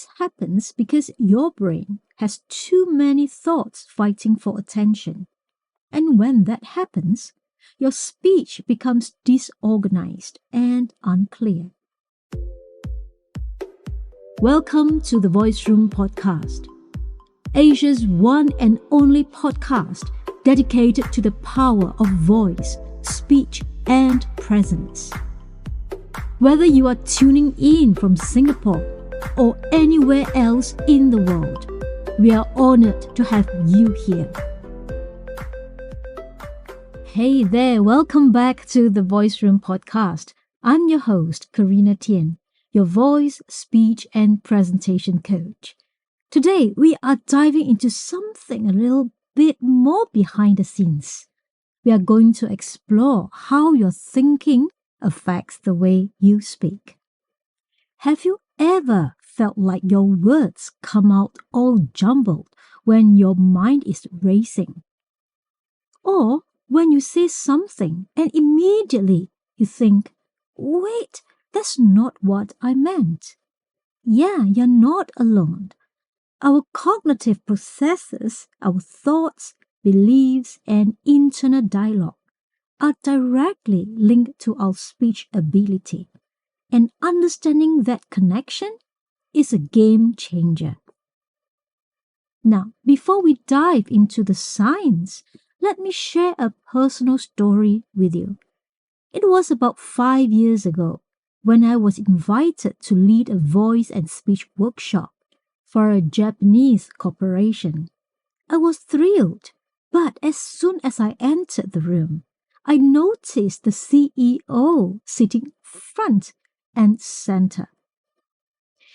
This happens because your brain has too many thoughts fighting for attention. And when that happens, your speech becomes disorganized and unclear. Welcome to the Voice Room podcast, Asia's one and only podcast dedicated to the power of voice, speech, and presence. Whether you are tuning in from Singapore or anywhere else in the world, we are honored to have you here. Hey there, welcome back to the Voice Room podcast. I'm your host, Carina Tien, your voice, speech, and presentation coach. Today, we are diving into something a little bit more behind the scenes. We are going to explore how your thinking affects the way you speak. Have you ever felt like your words come out all jumbled when your mind is racing? Or when you say something and immediately you think, wait, that's not what I meant. Yeah, you're not alone. Our cognitive processes, our thoughts, beliefs, and internal dialogue are directly linked to our speech ability. And understanding that connection is a game changer. Now, before we dive into the science, let me share a personal story with you. It was about 5 years ago when I was invited to lead a voice and speech workshop for a Japanese corporation. I was thrilled, but as soon as I entered the room, I noticed the CEO sitting front and center.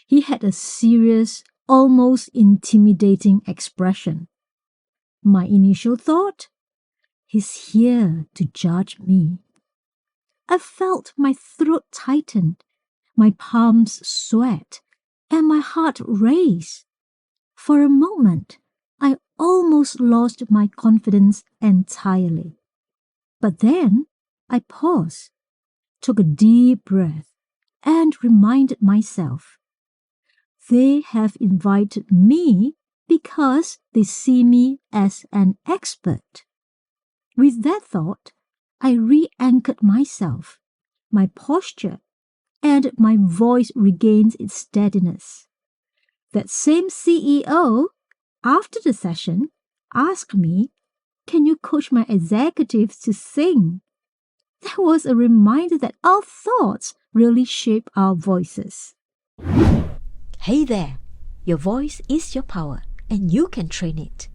He had a serious, almost intimidating expression. My initial thought, he's here to judge me. I felt my throat tighten, my palms sweat, and my heart race. For a moment, I almost lost my confidence entirely. But then I paused, took a deep breath, and reminded myself, they have invited me because they see me as an expert. With that thought, I re-anchored myself, my posture, and my voice regained its steadiness. That same CEO, after the session, asked me, can you coach my executives to sing? That was a reminder that our thoughts really shape our voices. Hey there! Your voice is your power and you can train it.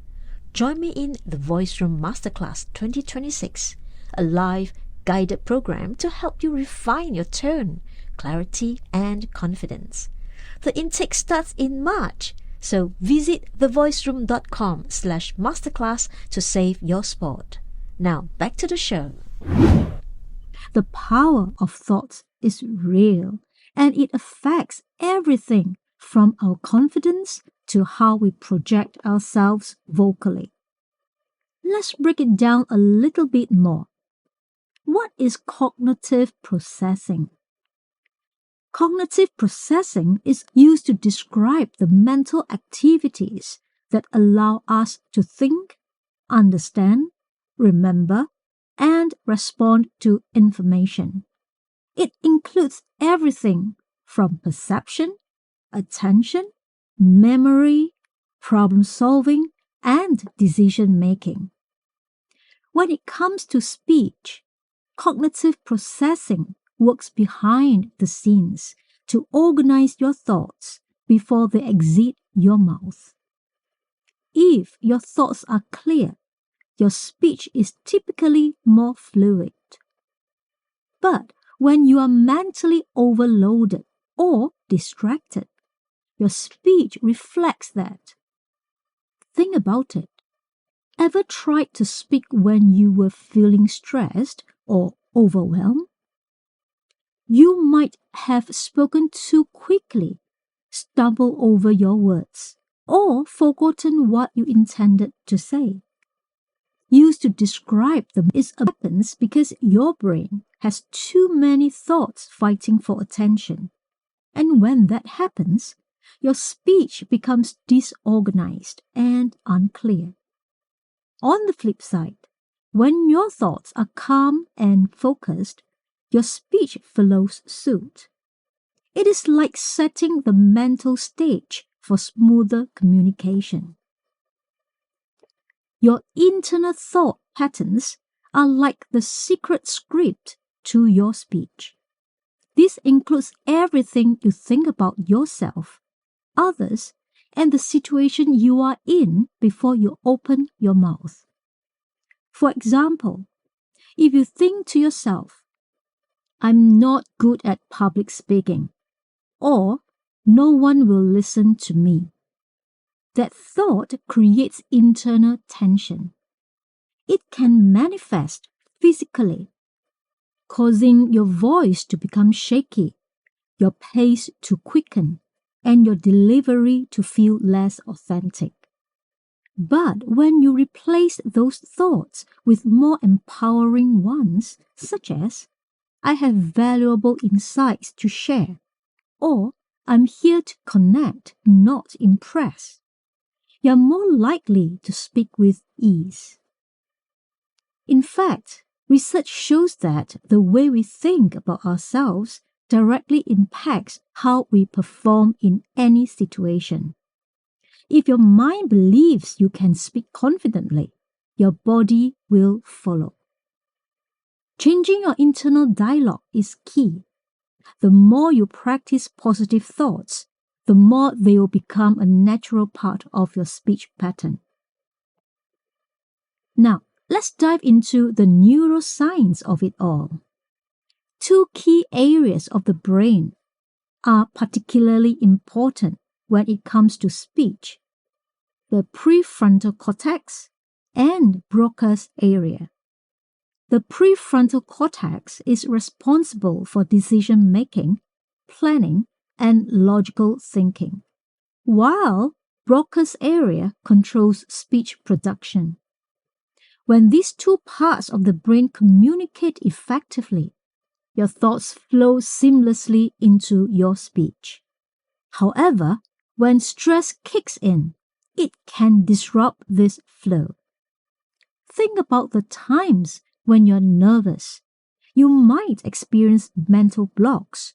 Join me in the Voice Room Masterclass 2026, a live guided program to help you refine your tone, clarity, and confidence. The intake starts in March, so visit thevoiceroom.com/masterclass to save your spot. Now, back to the show. The power of thoughts is real, and it affects everything from our confidence to how we project ourselves vocally. Let's break it down a little bit more. What is cognitive processing? Cognitive processing is used to describe the mental activities that allow us to think, understand, remember, and respond to information. It includes everything from perception, attention, memory, problem solving, and decision making. When it comes to speech, cognitive processing works behind the scenes to organize your thoughts before they exit your mouth. If your thoughts are clear, your speech is typically more fluid. But when you are mentally overloaded or distracted, your speech reflects that. Think about it. Ever tried to speak when you were feeling stressed or overwhelmed? You might have spoken too quickly, stumbled over your words, or forgotten what you intended to say. Used to describe them happens because your brain has too many thoughts fighting for attention. And when that happens, your speech becomes disorganized and unclear. On the flip side, when your thoughts are calm and focused, your speech follows suit. It is like setting the mental stage for smoother communication. Your internal thought patterns are like the secret script to your speech. This includes everything you think about yourself, others, and the situation you are in before you open your mouth. For example, if you think to yourself, "I'm not good at public speaking," or "no one will listen to me," that thought creates internal tension. It can manifest physically, causing your voice to become shaky, your pace to quicken, and your delivery to feel less authentic. But when you replace those thoughts with more empowering ones, such as, "I have valuable insights to share," or "I'm here to connect, not impress," you're more likely to speak with ease. In fact, research shows that the way we think about ourselves directly impacts how we perform in any situation. If your mind believes you can speak confidently, your body will follow. Changing your internal dialogue is key. The more you practice positive thoughts, the more they will become a natural part of your speech pattern. Now, let's dive into the neuroscience of it all. Two key areas of the brain are particularly important when it comes to speech: the prefrontal cortex and Broca's area. The prefrontal cortex is responsible for decision making, planning, and logical thinking, while Broca's area controls speech production. When these two parts of the brain communicate effectively, your thoughts flow seamlessly into your speech. However, when stress kicks in, it can disrupt this flow. Think about the times when you're nervous. You might experience mental blocks,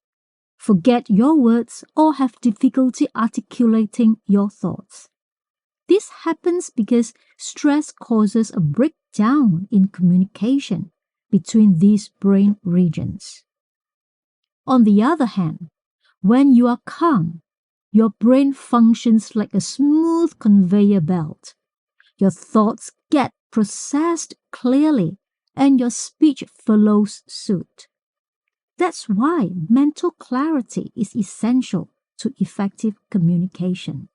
forget your words, or have difficulty articulating your thoughts. This happens because stress causes a breakdown in communication between these brain regions. On the other hand, when you are calm, your brain functions like a smooth conveyor belt. Your thoughts get processed clearly and your speech follows suit. That's why mental clarity is essential to effective communication.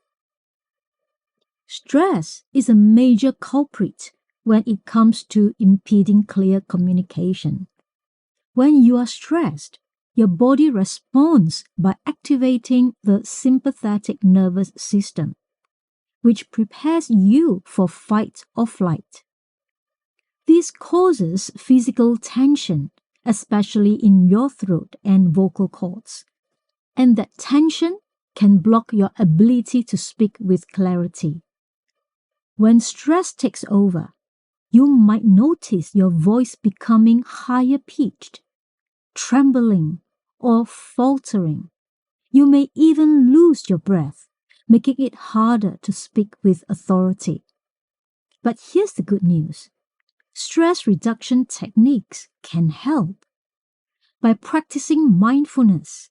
Stress is a major culprit when it comes to impeding clear communication. When you are stressed, your body responds by activating the sympathetic nervous system, which prepares you for fight or flight. This causes physical tension, especially in your throat and vocal cords, and that tension can block your ability to speak with clarity. When stress takes over, you might notice your voice becoming higher pitched, trembling, or faltering. You may even lose your breath, making it harder to speak with authority. But here's the good news. Stress reduction techniques can help. By practicing mindfulness,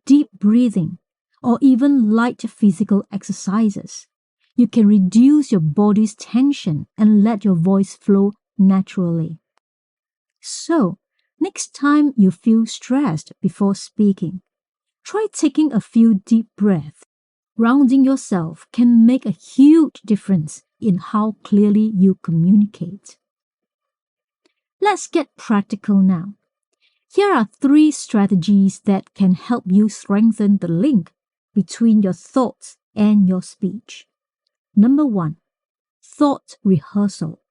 deep breathing, or even light physical exercises, you can reduce your body's tension and let your voice flow naturally. So, next time you feel stressed before speaking, try taking a few deep breaths. Grounding yourself can make a huge difference in how clearly you communicate. Let's get practical now. Here are 3 strategies that can help you strengthen the link between your thoughts and your speech. Number 1, thought rehearsal.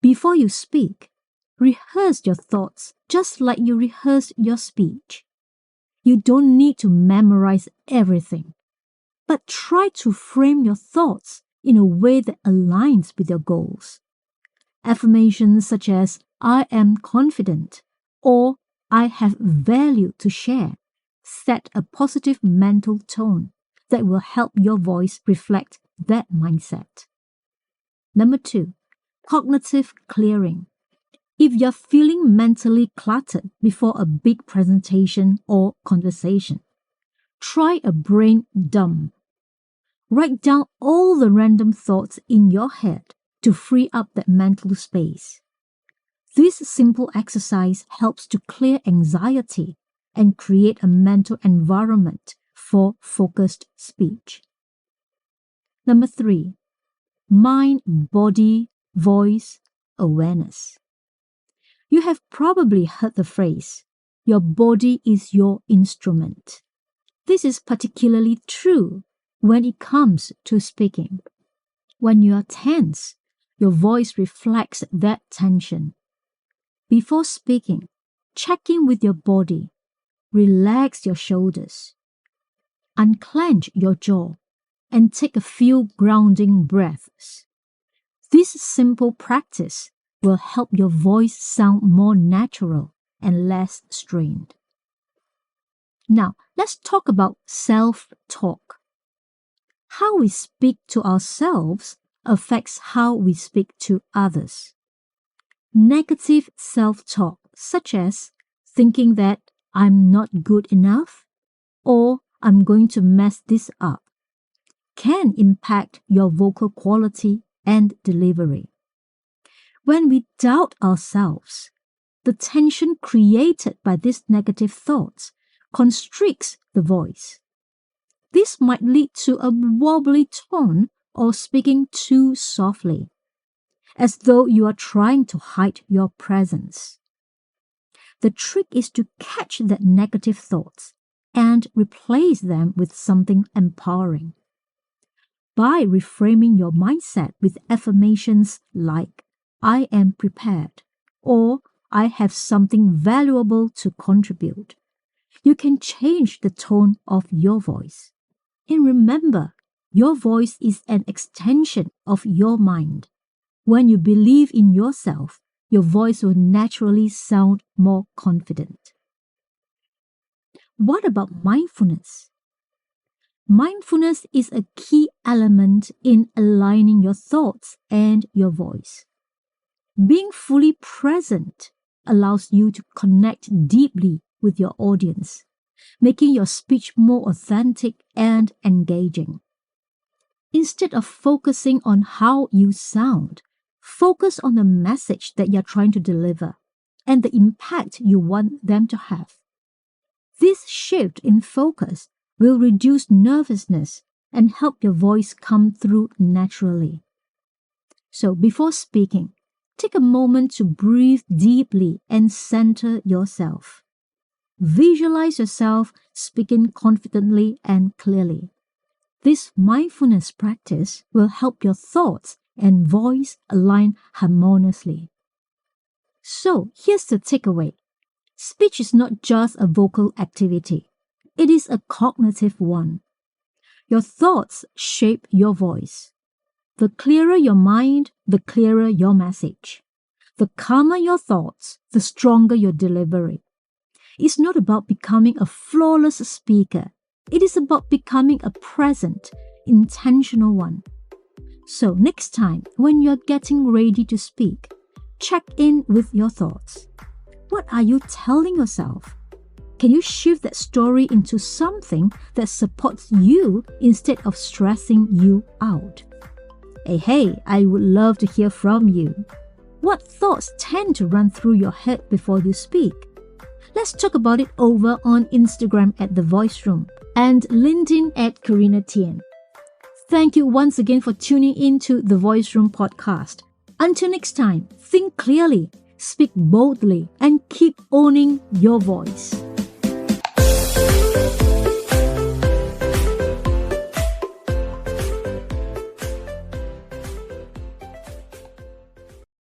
Before you speak, rehearse your thoughts just like you rehearse your speech. You don't need to memorize everything. but try to frame your thoughts in a way that aligns with your goals. Affirmations such as, I am confident, or I have value to share, set a positive mental tone that will help your voice reflect that mindset. Number 2, cognitive clearing. If you're feeling mentally cluttered before a big presentation or conversation, try a brain dump. Write down all the random thoughts in your head to free up that mental space. This simple exercise helps to clear anxiety and create a mental environment for focused speech. Number 3, mind, body, voice awareness. You have probably heard the phrase, your body is your instrument. This is particularly true when it comes to speaking. When you are tense, your voice reflects that tension. Before speaking, check in with your body. Relax your shoulders. Unclench your jaw and take a few grounding breaths. This simple practice will help your voice sound more natural and less strained. Now, let's talk about self-talk. How we speak to ourselves affects how we speak to others. Negative self-talk, such as thinking that I'm not good enough or I'm going to mess this up, can impact your vocal quality and delivery. When we doubt ourselves, the tension created by these negative thoughts constricts the voice. This might lead to a wobbly tone or speaking too softly, as though you are trying to hide your presence. The trick is to catch that negative thoughts and replace them with something empowering. By reframing your mindset with affirmations like, I am prepared, or I have something valuable to contribute, you can change the tone of your voice. And remember, your voice is an extension of your mind. When you believe in yourself, your voice will naturally sound more confident. What about mindfulness? Mindfulness is a key element in aligning your thoughts and your voice. Being fully present allows you to connect deeply with your audience, making your speech more authentic and engaging. Instead of focusing on how you sound, focus on the message that you're trying to deliver and the impact you want them to have. This shift in focus will reduce nervousness and help your voice come through naturally. So before speaking, take a moment to breathe deeply and center yourself. Visualize yourself speaking confidently and clearly. This mindfulness practice will help your thoughts and voice align harmoniously. So here's the takeaway. Speech is not just a vocal activity. It is a cognitive one. Your thoughts shape your voice. The clearer your mind, the clearer your message. The calmer your thoughts, the stronger your delivery. It's not about becoming a flawless speaker. It is about becoming a present, intentional one. So next time, when you're getting ready to speak, check in with your thoughts. What are you telling yourself? Can you shift that story into something that supports you instead of stressing you out? Hey, I would love to hear from you. What thoughts tend to run through your head before you speak? Let's talk about it over on Instagram at The Voice Room and LinkedIn at Carina Tien. Thank you once again for tuning in to The Voice Room podcast. Until next time, think clearly, speak boldly, and keep owning your voice.